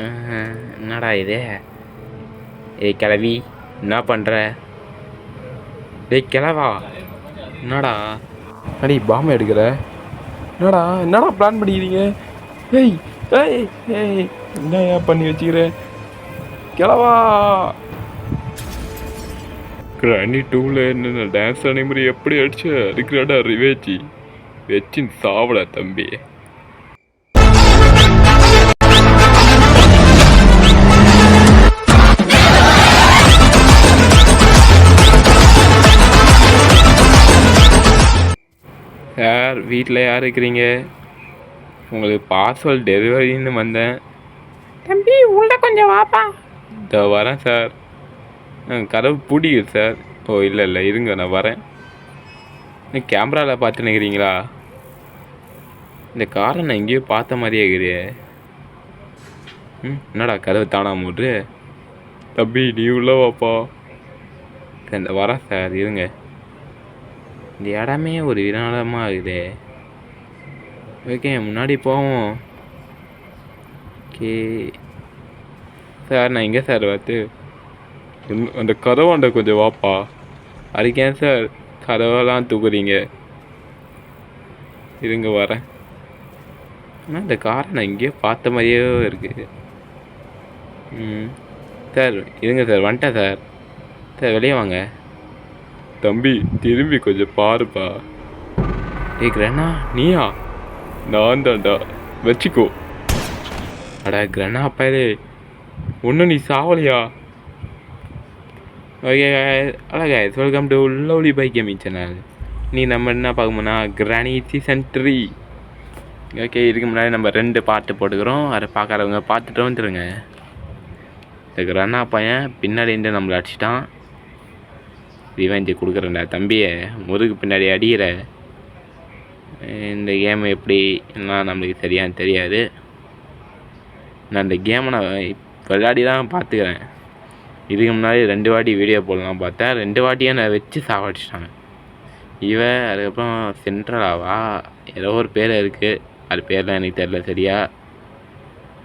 என்னடா இது? ஏய் கிளவி, என்ன பண்ணுற? ஏய் கிளவா, என்னடா அடி பாம்பு எடுக்கிற? என்னடா பிளான் பண்ணிக்கிறீங்க? ஏய் ஏய் ஏய் என்ன பண்ணி வச்சுக்கிற கிளவா? கிராணி 2ல் என்ன டான்ஸ் ஆன மாதிரி எப்படி அடிச்சு அதுக்குறாடா ரிவேஜி வச்சின் சாவல தம்பி. சார் வீட்டில் யார் இருக்கிறீங்க? உங்களுக்கு பார்சல் டெலிவரின்னு வந்தேன். தம்பி உள்ள கொஞ்சம் வாப்பா. இதோ வரேன் சார். கதவு பிடிக்குது சார். ஓ இல்லை இருங்க, நான் வரேன். கேமராவில் பார்த்து நிற்கிறீங்களா? இந்த காரை நான் எங்கேயோ பார்த்த மாதிரியே இருக்கிறே. என்னடா கதவு தானா மூடு? தம்பி நீ உள்ள வாப்பா. இந்த வரேன் சார், இருங்க. இந்த இடமே ஒரு வினாலமாக இருக்குது. ஓகே முன்னாடி போவோம். ஓகே சார், நான் எங்கே சார் பார்த்து அந்த கதவாண்ட கொஞ்சம் வாப்பா. அதுக்கேன் சார் கதவெல்லாம் தூக்குறீங்க? இருங்க வரேன். ஆனால் இந்த காரை நான் எங்கேயோ பார்த்த மாதிரியே இருக்குது. சார் இருங்க சார், வந்துட்டேன் சார். சார் வெளியே வாங்க. தம்பி திரும்பி கொஞ்சம் பாருப்பா. கிரணா நீயா? நான் தான்டா, வச்சுக்கோ. அடா கிரணா அப்பாலே, ஒன்றும் நீ சாவலியா? ஓகே அழகா welcome to lovely by gaming channel. நீ நம்ம என்ன பார்க்கணும்னா கிராணி சீசன் 3. ஓகே இதுக்கு முன்னாடி நம்ம 2 பாட்டு போட்டுக்கிறோம். அதை பார்க்குறவங்க பார்த்துட்டு வந்துடுங்க. இந்த கிரணா பையன் பின்னாடி இருந்து நம்மளை அடிச்சிட்டான். ரிவெஞ்சு கொடுக்குறேன்டா தம்பியை. முதுகு பின்னாடி அடிக்கிற. இந்த கேம் எப்படி எல்லாம் நம்மளுக்கு சரியானு தெரியாது. நான் இந்த கேமை நான் விளையாடி தான் பார்த்துக்கிறேன். இதுக்கு முன்னாடி 2 வாட்டி வீடியோ போடலாம் பார்த்தேன். 2 வாட்டியை நான் வச்சு சாவடிச்சிட்டாங்க. அதுக்கப்புறம் சென்ட்ரலாவா ஏதோ ஒரு பேர் இருக்குது, அது பேர்லாம் எனக்கு தெரில சரியா.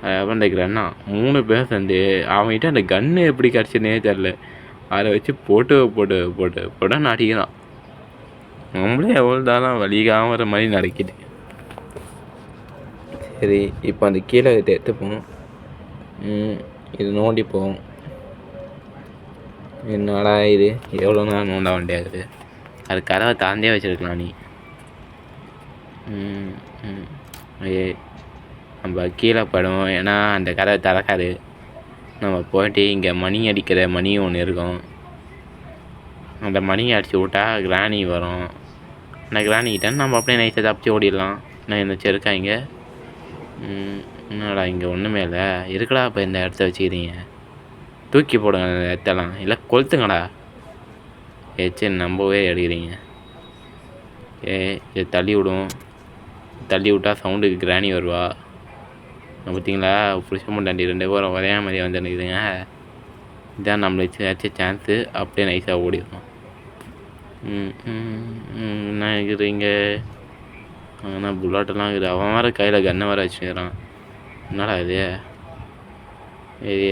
அதுக்கப்புறம் இந்த கிரண்ணா 3 பேர் சேர்ந்து அவன்கிட்ட அந்த கன்று எப்படி கிடச்சிதுன்னே தெரில. அதை வச்சு போட்டு அடிக்கிறான். நம்மளே எவ்வளோ தான் வலிக்காமற மாதிரி நடக்குது. சரி இப்போ அந்த கீழே எடுத்துப்போம். இது நோண்டிப்போம். என்னடா இது எவ்வளோ நேரம் நோண்ட வேண்டியது? அது கதவை தாந்தே வச்சுருக்கலாம் நீ. நம்ம கீழே படுவோம், ஏன்னா அந்த கதவை திறக்காது. நம்ம போயிட்டு இங்கே மணி அடிக்கிற மணி ஒன்று இருக்கும். அந்த மணியை அடித்து விட்டா கிராணி வரும். அந்த கிராணிக்கிட்ட நம்ம அப்படியே நைஸை தப்பிச்சு ஓடிடலாம். நான் என்ன செருக்காங்க. என்னடா இங்கே ஒன்றுமே இல்லை இருக்குடா. இப்போ இந்த இடத்த வச்சுக்கிறீங்க, தூக்கி போடுங்க அந்த இடத்தெல்லாம், இல்லை கொளுத்துங்கடா. சரி நம்பவே எடுக்கிறீங்க. இது தள்ளி விடும். தள்ளி விட்டால் சவுண்டுக்கு கிராணி வருவா. பார்த்தீங்களா, புருஷ முண்டாண்டி 2 பேரும் ஒரே மாதிரி வந்துருக்குதுங்க. இதான் நம்மளுக்கு ஏதாச்சும் சான்ஸு. அப்படியே நைஸாக ஓடிடும். என்ன இருக்குதுங்க? ஆனால் புல்லாட்டெல்லாம் இருக்குது. அவன் வேறு கையில் கன்னை வேறு வச்சுக்கிறான். என்னடா இது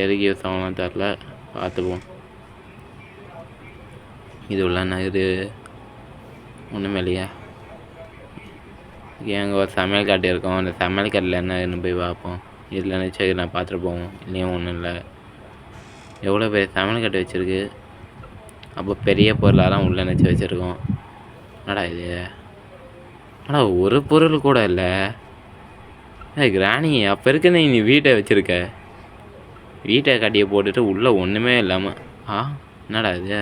எதுக்கு யூஸ் ஆகலாம் தெரில. பார்த்துப்போம். இது உள்ள என்ன இது? ஒன்றுமே இல்லையா? எங்கே ஒரு சமையல் காட்டு இருக்கும். அந்த சமையல் காட்டில் என்ன போய் பார்ப்போம். இதில் நினச்சி நான் பார்த்துட்டு போவோம். இல்லையும் ஒன்றும் இல்லை. எவ்வளோ பெரிய சமையல் காட்டு வச்சுருக்கு. அப்போ பெரிய பொருளாலாம் உள்ளே நினச்சி வச்சுருக்கோம். என்னடா இது? ஆனால் ஒரு பொருள் கூட இல்லை. கிராணி அப்போ இருக்க நீ வீட்டை வச்சுருக்க. வீட்டை கட்டியை போட்டுட்டு உள்ளே ஒன்றுமே இல்லாமல். என்னடா இது?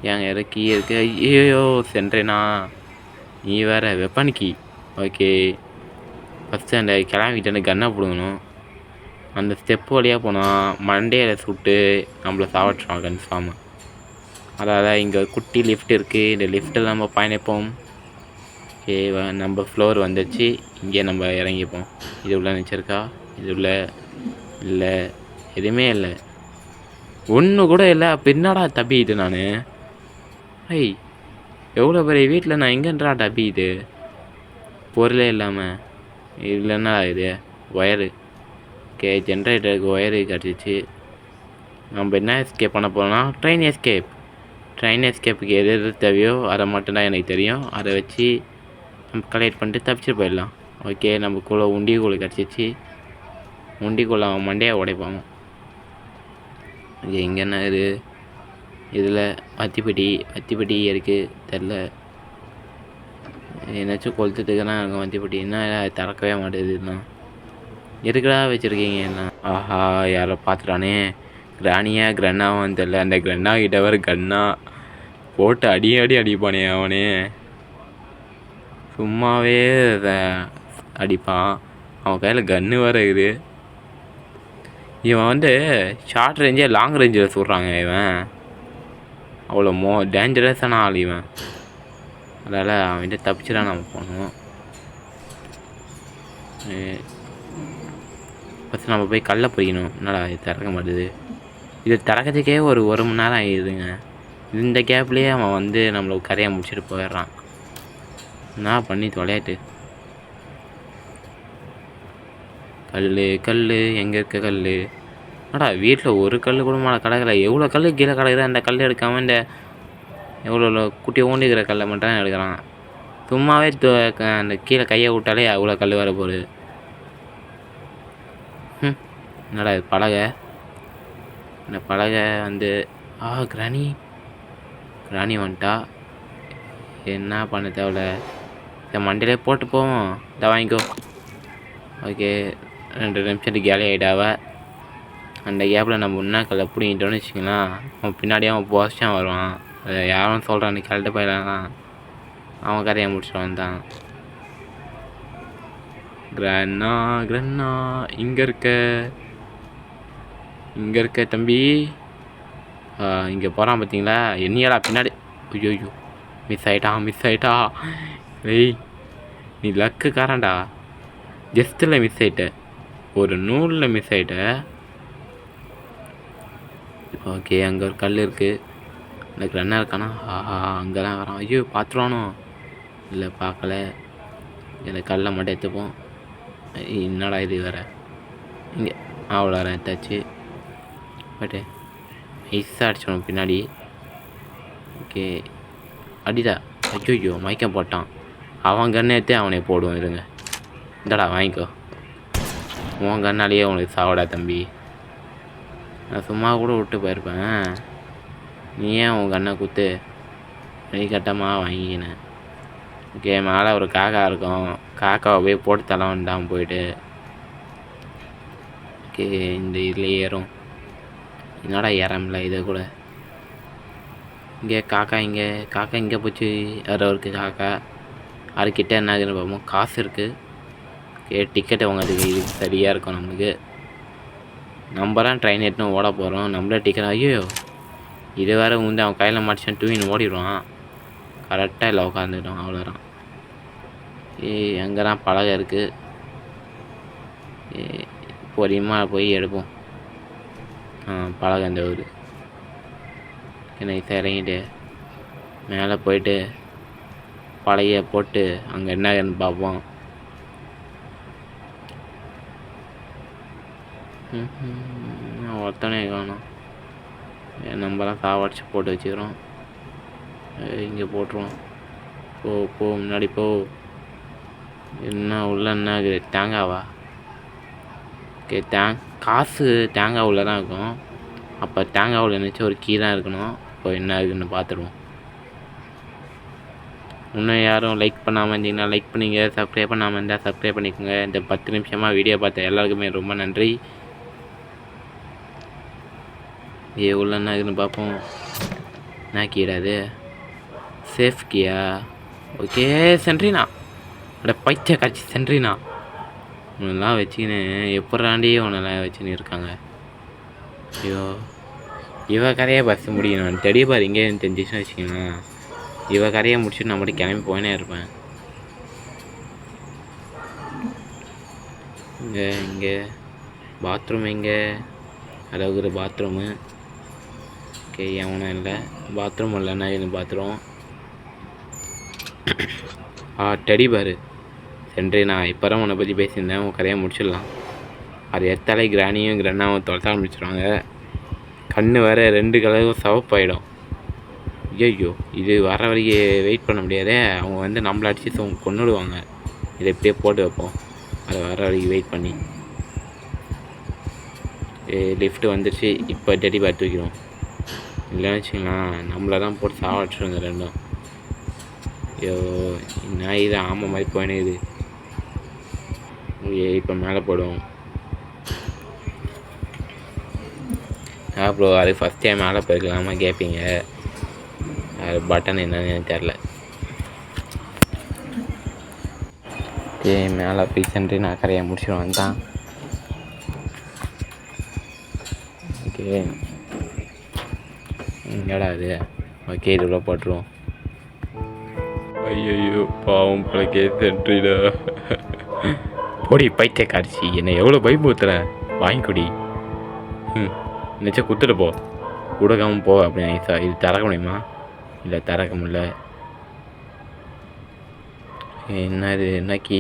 ஏங்க ஏதோ கீ இருக்குது. ஐயோ சென்றேனா? நீ வேறு வெப்பன் கீ. ஓகே ஃபஸ்ட்டு அந்த கிளம்பிக்கிட்டேன்னு கன்னை பிடுங்கணும். அந்த ஸ்டெப்பு வழியாக போனால் மண்டையில் சுட்டு நம்மளை சாவட்டுருவான் கன்ஃபார்மாக. அதாவது இங்கே குட்டி லிஃப்ட் இருக்குது. இந்த லிஃப்ட்டில் நம்ம பயணிப்போம். ஓகே நம்ம ஃப்ளோர் வந்துச்சு. இங்கே நம்ம இறங்கிப்போம். இது உள்ள நினச்சிருக்கா? இது உள்ள இல்லை, எதுவுமே இல்லை. ஒன்று கூட இல்லை. அப்போ என்னடா தப்பிக்கிட்டு நான்? எவ்வளோ பெரிய வீட்டில் நான் எங்கேன்றா தப்பிக்கிட்டு? பொருளே இல்லாமல் இல்லைன்னா இது ஒயரு. ஓகே ஜென்ரேட்டருக்கு ஒயரு கிடச்சிச்சு. நம்ம என்ன எஸ்கேப் பண்ண போகிறோம்னா ட்ரெயின் எஸ்கேப்புக்கு எது எது தேவையோ அதை மட்டும்தான் எனக்கு தெரியும். அதை வச்சு நம்ம கலெக்ட் பண்ணிட்டு தப்பிச்சுட்டு போயிடலாம். ஓகே நமக்குள்ளே உண்டிக்குள்ளே கிடச்சிச்சு. உண்டிக்குள்ளே அவன் மண்டையை உடைப்பான். இங்கே என்ன இது இதில் வத்திப்பெட்டி இருக்குது தெரில. என்னாச்சும் கொளுத்துட்டுக்குன்னா அங்கே வத்திப்பெட்டி என்ன திறக்கவே மாட்டேதுன்னா எதுக்கடா வச்சுருக்கீங்க என்ன? ஆஹா யாரோ பார்த்துட்டானே. கிரன்னாவும் தெரில. அந்த கிரன்னா கிட்ட வர கன்னா போட்டு அடிப்பானே அவனே. சும்மாவே அடிப்பான். அவன் கையில் கன்று வர இருக்குது. இவன் ஷார்ட் ரேஞ்சே லாங் ரேஞ்சில் சொல்கிறாங்க. இவன் அவ்வளோ டேஞ்சரஸான ஆள் இவன். அதனால் அவன்கிட்ட தப்பிச்சுதான் நம்ம போகணும். ஃபஸ்ட்டு நம்ம போய் கல்லை பொறிக்கணும். என்னடா இது திறக்க மாட்டுது. இது திறக்கிறதுக்கே ஒரு மணி நேரம் ஆகிடுதுங்க. இந்த கேப்லேயே அவன் நம்மளுக்கு கரையை முடிச்சுட்டு போயிடுறான். என்ன பண்ணி தொலையாட்டு. கல் எங்கே இருக்க கல்? என்னடா வீட்டில் ஒரு கல் கூட மேலே கிடக்கல. எவ்வளோ கல் கீழே கிடக்குது. அந்த கல் எடுக்காமல் இந்த எவ்வளோ குட்டி ஊண்டிக்கிற கல்லை மட்டும் எடுக்கிறான். சும்மாவே அந்த கீழே கையை விட்டாலே அவ்வளோ கல் வர போகுது. என்னடா இது பலகை? இந்த பலகை கிராணி வந்துட்டா. என்ன பண்ண தேவையில்ல. இந்த மண்டியிலே போட்டு போவோம். இதை வாங்கிக்கோ. ஓகே 2 நிமிஷத்துக்கு கேலி ஆகிட்டாவ. அந்த கேப்பில் நம்ம உண்ணாக்கல்லை பிடிங்கிட்டோன்னு வச்சுக்கலாம். அவன் பின்னாடியே அவன் போஸ்டாக வருவான். அதை யாரும் சொல்கிறான் கரெக்டாக போயிடலாம். அவன் கரையை முடிச்சுட்டு வந்தான். கிரன்னா இங்கே இருக்க தம்பி. இங்கே போகிறான் பார்த்தீங்களா? என்னையாடா பின்னாடி. ஐயோ மிஸ் ஆகிட்டா. ஏய் நீ லக்குக்காரன்டா. ஜஸ்ட்டில் மிஸ் ஆகிட்ட. ஒரு நூலில் மிஸ் ஆகிட்ட. ஓகே அங்கே ஒரு கல் இருக்குது. எனக்கு ரன்னா இருக்கானா? அங்கே தான் வரான். ஐயோ பார்த்துருவானோ? இல்லை பார்க்கல. இந்த கல்லை மட்டும் எடுத்துப்போம். என்னடா இது வேறு இங்கே அவ்வளோ எடுத்தாச்சு. பட்டு ஐஸாக அடிச்சோம் பின்னாடி. ஓகே அடிடா. ஐயோ மயக்கம் போட்டான். அவன் கண்ணை எடுத்து அவனை போடுவோம். இருங்க இந்தடா வாங்கிக்கோ. உன் கண்ணாலேயே உனக்கு சாவடா தம்பி. நான் சும்மா கூட விட்டு போயிருப்பேன். நீ ஏன் உன் கண்ணை குத்து கட்டமாக வாங்கிக்கினேன். ஓகே மேலே ஒரு காக்கா இருக்கும். காக்காவை போய் போட்டு தலை வந்துட்டான் போயிட்டு. ஓகே இந்த இதில் ஏறும். என்னடா ஏறமில்ல இதை கூட. இங்கே காக்கா இங்கே போச்சு. வேறு இருக்குது காக்கா. அதுக்கிட்ட என்ன ஆகுதுன்னு பார்ப்போம். காசு இருக்குது. ஓகே டிக்கெட் வாங்கிறதுக்கு இது சரியாக இருக்கும் நம்மளுக்கு. நம்ம தான் ட்ரெயின் எடுத்துன்னு ஓட போகிறோம். நம்மளே டிக்கெட். ஐயோ இது வேறு அவன் கையில் மாட்டிச்சான் டூவின் ஓடிடுவான். கரெக்டாக இல்லை உட்காந்துட்டோம். அவ்வளோதான். அங்கே தான் பலகை இருக்குது. பொறியமாக போய் எடுப்போம். பலகை இந்த ஊர். எனக்கு இறங்கிட்டு மேலே போயிட்டு பலகையை போட்டு அங்கே என்னன்னு பார்ப்போம். ஒருத்தனே காணும். நம்மலாம் சாவடிச்சு போட்டு வச்சுக்கிறோம். இங்கே போட்டுருவோம். போ முன்னாடி போ. என்ன உள்ள என்ன இருக்குது? தேங்காவா? ஓகே காசு தேங்காய் உள்ள தான் இருக்கும். அப்போ தேங்காவில் நினச்சி ஒரு கீ தான் இருக்கணும். இப்போ என்ன இருக்குதுன்னு பார்த்துருவோம். இன்னும் யாரும் லைக் பண்ணாமல் இருந்தீங்கன்னா லைக் பண்ணிங்க. சப்ஸ்கிரைப் பண்ணாமல் இருந்தால் சப்ஸ்கிரைப் பண்ணிக்கோங்க. இந்த 10 நிமிஷமாக வீடியோ பார்த்த எல்லாருக்குமே ரொம்ப நன்றி. உள்ள என்ன இருக்குதுன்னு பார்ப்போம். என்ன கீடாது? சேஃப் கீயா? ஓகே சென்ட்ரினா. பைத்திய காட்சி சென்ட்ரினா. உன்னெல்லாம் வச்சுக்கின்னு எப்படாண்டி உன்னெல்லாம் வச்சுன்னு இருக்காங்க. ஐயோ இவ கரையை பஸ் முடியணும். தெரியப்பார் இங்கே தெரிஞ்சிச்சுன்னு வச்சுக்கோங்களேன். இவ கரையை முடிச்சுட்டு நான் மட்டும் கிளம்பி போயினே இருப்பேன். இங்கே பாத்ரூம் எங்கே? அளவுக்கு ஒரு பாத்ரூமு. ஓகே எவனும் இல்லை. பாத்ரூம் இல்லைன்னா இது பாத்ரூம். டெடி பாரு சென்ட்ரி. நான் இப்போ தான் உன்னை பற்றி பேசியிருந்தேன். உன் கரையை முடிச்சிடலாம். அது எடுத்தாலே கிராணியும் கிரண்ணாவும் துரத்த ஆரம்பிச்சிடுவாங்க. கண் வேறு 2 கலரும் சிவப்பாயிடும். ஐயோ இது வர வரைக்கும் வெயிட் பண்ண முடியாதே. அவங்க வந்து நம்மளை அடித்து கொன்னுடுவாங்க. இதை இப்படியே போட்டு வைப்போம். அதை வர வரைக்கும் வெயிட் பண்ணி. லிஃப்ட்டு வந்துடுச்சு. இப்போ டெடி பேட் தூக்கிடும். இல்லைன்னு வச்சுக்கலாம் நம்மளை தான் போட்டு சாவடிச்சிடுங்க ரெண்டும். ஐயோ நான் இது ஆமாம் மாதிரி போயினுக்குது. இப்போ மேலே போடுவோம். ப்ரோ அது ஃபஸ்ட் டைம் மேலே போயிருக்கலாமா கேட்பீங்க. அது பட்டன் என்னன்னு தெரில. மேலே போய் சென்று நான் கரையை முடிச்சிடுவேன் தான். ஓகே எங்கடா அது? ஓகே இது உள்ள போட்டுருவோம். ஐயோ பாவம் பழக்கே சென்ட்ரிடா. போடி பைத்திய காட்சி என்னை எவ்வளோ பயமுறுத்துற. வாங்கிக்கொடி. நினச்சா குத்துட்டு போ. கொடுக்காமல் போ அப்படின்னு நைஸா. இது திறக்க முடியுமா? இல்லை திறக்க முடியல. என்ன இது என்ன கீ?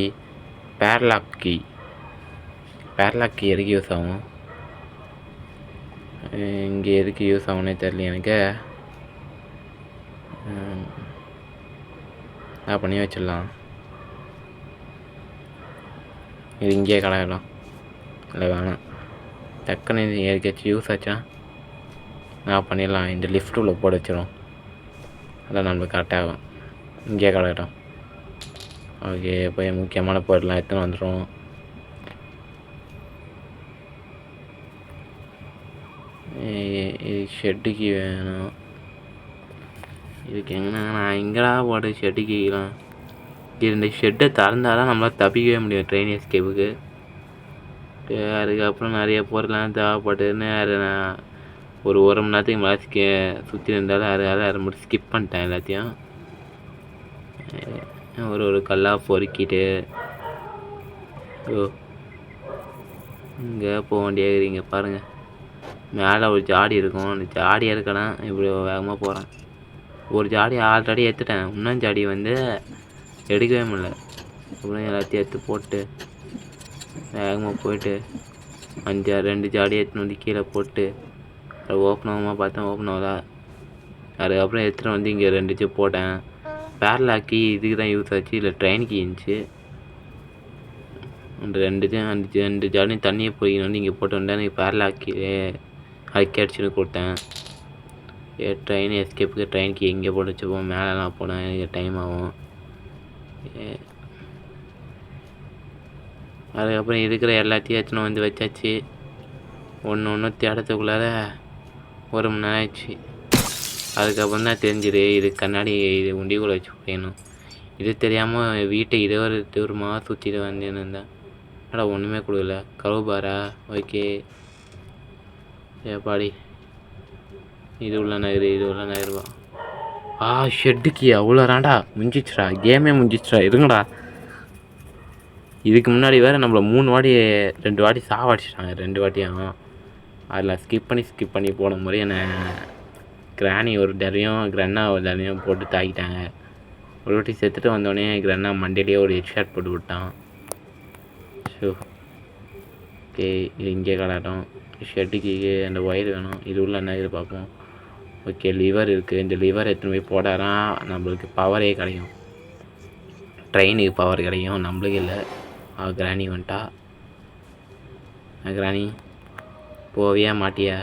பேர்லாக் கீ. பேர்லாக் கீ எதுக்கு யூஸ் ஆகும்? இங்கே எதுக்கு யூஸ் ஆகும்னே தெரியல எனக்கு. நான் பண்ணி வச்சிடலாம். இது இங்கேயே கடையிடலாம். இல்லை வேணாம். டக்குன்னு இது எதுக்காச்சும் யூஸ் ஆச்சா நான் பண்ணிடலாம். இந்த லிஃப்ட் உள்ள போட வச்சிடும். அதான் நம்மளுக்கு கரெக்டாகும். இங்கேயே கடையிடும். ஓகே போய் முக்கியமான பொருள்லாம் எடுத்துன்னு வந்துடும். இது ஷெட்டுக்கு வேணும். இதுக்கு எங்கன்னா நான் எங்கடா போட்டு ஷெட்டுக்குலாம். இந்த ஷெட்டை திறந்தாதான் நம்மளால் தப்பிக்கவே முடியும் ட்ரெயின் எஸ்கேப்புக்கு. அதுக்கப்புறம் நிறைய பொருள்லாம் தேவைப்பட்டுன்னு அது நான் ஒரு மணி நேரத்துக்கு மேலே சுற்றி இருந்தாலும் அதை மட்டும் ஸ்கிப் பண்ணிட்டேன் எல்லாத்தையும். ஒரு கல்லாக பொறுக்கிட்டு இங்கே போக வேண்டியதுங்க பாருங்கள். மேலே ஒரு ஜாடி இருக்கும். அந்த ஜாடி எடுக்கணும். இப்படி வேகமாக போகிறேன். ஒரு ஜாடி ஆல்ரெடி எடுத்துட்டேன். இன்னும் ஜாடி வந்து எடுக்கவே முடியல. அப்புறம் எல்லாத்தையும் எடுத்து போட்டு வேகமாக போயிட்டு 2 ஜாடி எடுத்துன்னு வந்து கீழே போட்டு அது ஓப்பன் ஆகாம பார்த்தேன். ஓப்பன் ஆகல. அதுக்கப்புறம் எடுத்துகிட்டு வந்து இங்கே 2 போட்டேன். பேர்லாக்கி இதுக்கு தான் யூஸ் ஆச்சு. இல்லை ட்ரெயினுக்கு இருந்துச்சு. அந்த 2 ஜாடியும் தண்ணியை பொறிக்கணும் வந்து இங்கே போட்டு வந்தேன். எனக்கு பேர்லாக்கி அது கிடச்சின்னு கொடுத்தேன். ட்ரெயின் எஸ்கேப்புக்கு ட்ரெயினுக்கு எங்கே போட்டு வச்சுப்போம். மேலெலாம் போனேன். எனக்கு டைம் ஆகும். அதுக்கப்புறம் இருக்கிற எல்லாத்தையும் எடுத்துன்னு வந்து வச்சாச்சு. ஒன்று தேடத்துக்குள்ளார 1 மணி நேரம் ஆயிடுச்சு. அதுக்கப்புறம் தான் தெரிஞ்சுது இது கண்ணாடி இது உண்டிக்குள்ளே வச்சு போயணும். இது தெரியாமல் வீட்டை ஒரு தூரமாக சுற்றிட்டு வந்தேன்னு இருந்தேன். ஆனால் ஒன்றுமே கொடுக்கல. கவுபாரா ஓகே ஏப்பாடி. இது உள்ள நகருவா. ஷெட்டுக்கு அவ்வளோ ராண்டா முடிஞ்சிச்சுடா. கேமே முடிஞ்சிச்சுடா. இருங்கடா. இதுக்கு முன்னாடி வேறு நம்மளை 2 வாட்டி சாவடிச்சிட்டாங்க. 2 வாட்டியும் அதில் ஸ்கிப் பண்ணி போன முறை என்னை கிராணி ஒரு தடவையும் கிரண்ணா ஒரு தடவையும் போட்டு தாக்கிட்டாங்க. ஒரு வாட்டி செத்துட்டு வந்தோடனே கிரண்ணா மண்டையிலேயே ஒரு ஹெட்ஷாட் போட்டு விட்டான். ஷோ ஓகே இது இங்கே கலாட்டம். ஷெட்டுக்கு அந்த ஒயர் வேணும். இது உள்ள என்ன இது பார்ப்போம். ஓகே லிவர் இருக்குது. இந்த லிவர் எடுத்துன்னு போய் போடாதான் நம்மளுக்கு பவரே கிடைக்கும். ட்ரெயினுக்கு பவர் கிடைக்கும். நம்மளுக்கு இல்லை. கிராணி வந்துட்டா. கிராணி போவியா மாட்டியா?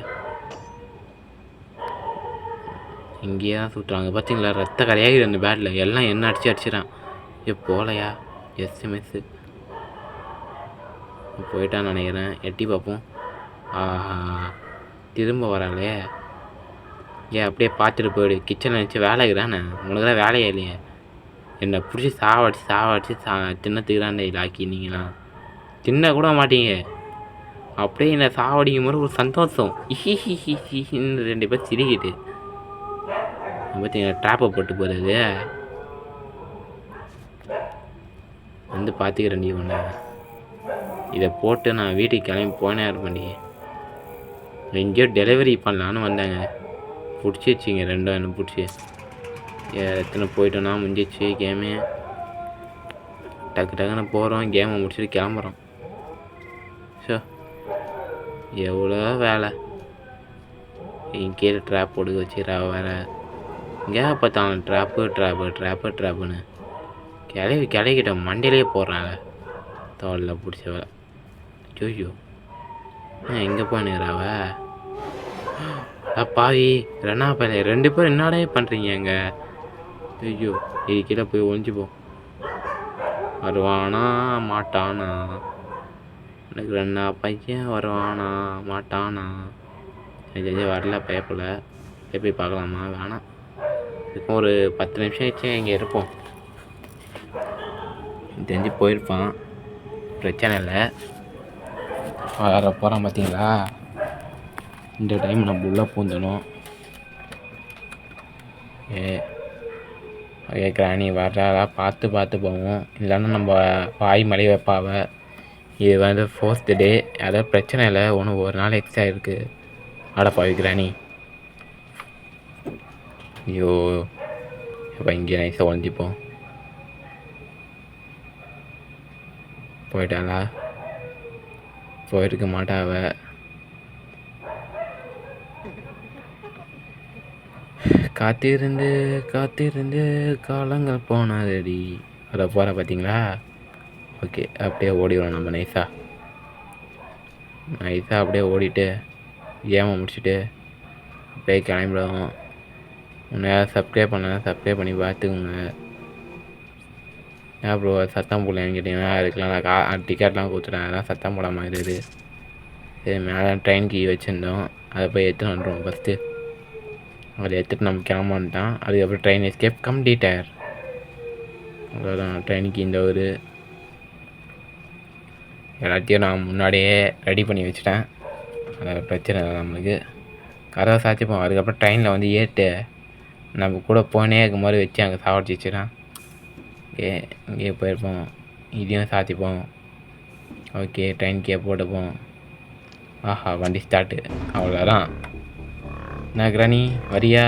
இங்கேயே தான் சுற்றுறாங்க பார்த்தீங்களா. ரத்த கரையாகிது அந்த பேட்டில். எல்லாம் என்ன அடிச்சிடான். போகலையா? எஸ்எம்எஸ்ஸு போயிட்டான்னு நினைக்கிறேன். எட்டி பார்ப்போம். திரும்ப வராங்களே. அப்படியே பார்த்துட்டு போயிடு. கிச்சனில் வச்சு வேலைக்குறானே. உனக்கு தான் வேலையே இல்லையே. என்னை பிடிச்சி சாவடிச்சு தின்னத்துக்குறாண்டே லாக்கி. நீங்களாம் தின்ன கூட மாட்டீங்க. அப்படியே என்னை சாவடிக்கும் போது ஒரு சந்தோஷம். இன்னு 2 பேர் சிரிக்கிட்டு பார்த்தீங்கன்னா ட்ராப்பை போட்டு போகிறது வந்து பார்த்துக்கிறேன். நீ ஒன்று இதை போட்டு நான் வீட்டுக்கு கிளம்பி போனே இருப்பேன்டி. எங்கேயோ டெலிவரி பண்ணலான்னு வந்தாங்க. பிடிச்சிச்சிங்க 2 என்ன பிடிச்சி. எத்தனை போயிட்டோன்னா முடிஞ்சிச்சு கேமு. டக்குன்னு போகிறோம். கேமை முடிச்சுட்டு கிளம்புறோம். ஸோ எவ்வளோ வேலை. என் கீழே ட்ராப் போட்டு வச்சுக்கிறா வேறு. எங்கே பார்த்தாலும் ட்ராப்புன்னு கிளவிக்கிட்ட மண்டையிலே போடுறாங்க. தோலில் பிடிச்ச வேலை. ஜோஜோ எங்கே போனுங்கிறாவ? பாவி ரெண்டா பையன் 2 பேர் என்னடே பண்ணுறீங்க அங்கே? ஐயோ இது கீழே போய் ஒழிஞ்சுப்போம். வருவானா மாட்டானா? எனக்கு 2 பையன் வருவானா மாட்டானா? சரி வரல பேப்பில். போய் பார்க்கலாமா? வேணாம். இப்போ ஒரு 10 நிமிஷம் ஆச்சு இங்கே இருப்போம். தெரிஞ்சு போயிருப்பான், பிரச்சனை இல்லை. வர போகிறான் பார்த்தீங்களா? இந்த டைம் நம்ம உள்ளே பூந்தணும். ஓகே கிராணி வர்றாரா பார்த்து போவோம். இல்லைன்னா நம்ம வாய் மலை வைப்பாவ. இது வந்து 4th டே, அதாவது பிரச்சனை இல்லை. ஒரு நாள் எக்ஸ்ட்ரா இருக்குது. அடப்பாவி கிராணி. ஐயோ இப்போ இங்கே நைஸாக ஒழிஞ்சிப்போம். போயிட்டாளா? போயிருக்க மாட்டாவ. காத்திருந்து காலங்கள் போனதடி. அதை போகிற பார்த்தீங்களா? ஓகே அப்படியே ஓடிடுவோம் நம்ம நைஸாக அப்படியே ஓடிட்டு கேமை முடிச்சுட்டு அப்படியே கிளம்பிடுவோம். உன்னையாவது சப்ஸ்கிரைப் பண்ணி பார்த்துக்குங்க. ப்ரோ சத்தம் போடலன்னு கேட்டிங்கன்னா அதுக்கெலாம் நான் டிக்கெட்லாம் கொடுத்துட்டேன். அதெல்லாம் சத்தம் போட மாதிரி இருக்குது. சரி மேலே ட்ரெயின் கீ வச்சுருந்தோம், அதை போய் எடுத்துன்னு வந்துடுவோம் ஃபஸ்ட்டு. அதை எடுத்துகிட்டு நம்ம கிளம்பிட்டான். அதுக்கப்புறம் ட்ரெயின் எஸ்கேப் கம்ப்ளீட்டர். அவ்வளோதான். ட்ரெயினுக்கு இந்த ஒரு எல்லாத்தையும் நான் முன்னாடியே ரெடி பண்ணி வச்சுட்டேன். அது பிரச்சனை இல்லை நம்மளுக்கு. கதவை சாத்திப்போம். அதுக்கப்புறம் ட்ரெயினில் வந்து ஏறிட்டு நம்ம கூட போனே இருக்க மாதிரி வச்சு அங்கே சாவடிச்சு வச்சுட்டான். இங்கே போயிருப்போம். இதையும் சாத்திப்போம். ஓகே ட்ரெயின்கே போட்டுப்போம். ஆஹா வண்டி ஸ்டார்ட்டு. அவ்வளோதான். என்ன கிராணி வரியா?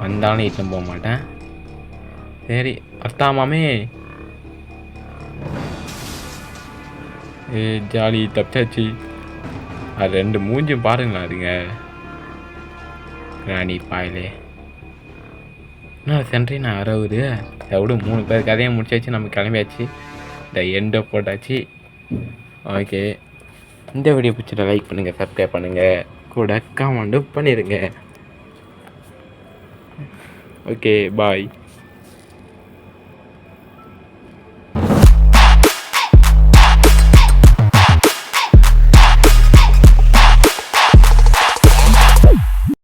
வந்தாலும் இட்டும் போக மாட்டேன். சரி அர்த்தாமாமே. ஜாலி தப்பிச்சாச்சு. அது 2 மூஞ்சும் பாருங்களா அதுங்க. கிராணி பாயிலே என்ன சென்ட்ரி நான் 60 விட 3 பேர் கதையை முடிச்சாச்சு. நம்ம கிளம்பியாச்சு. இந்த எண்டை போட்டாச்சு. ஓகே இந்த வீடியோ பிடிச்சிட்டு லைக் பண்ணுங்கள், சப்ஸ்கிரைப் பண்ணுங்கள், கூட கமெண்ட்டும் பண்ணிடுங்க. Okay bye.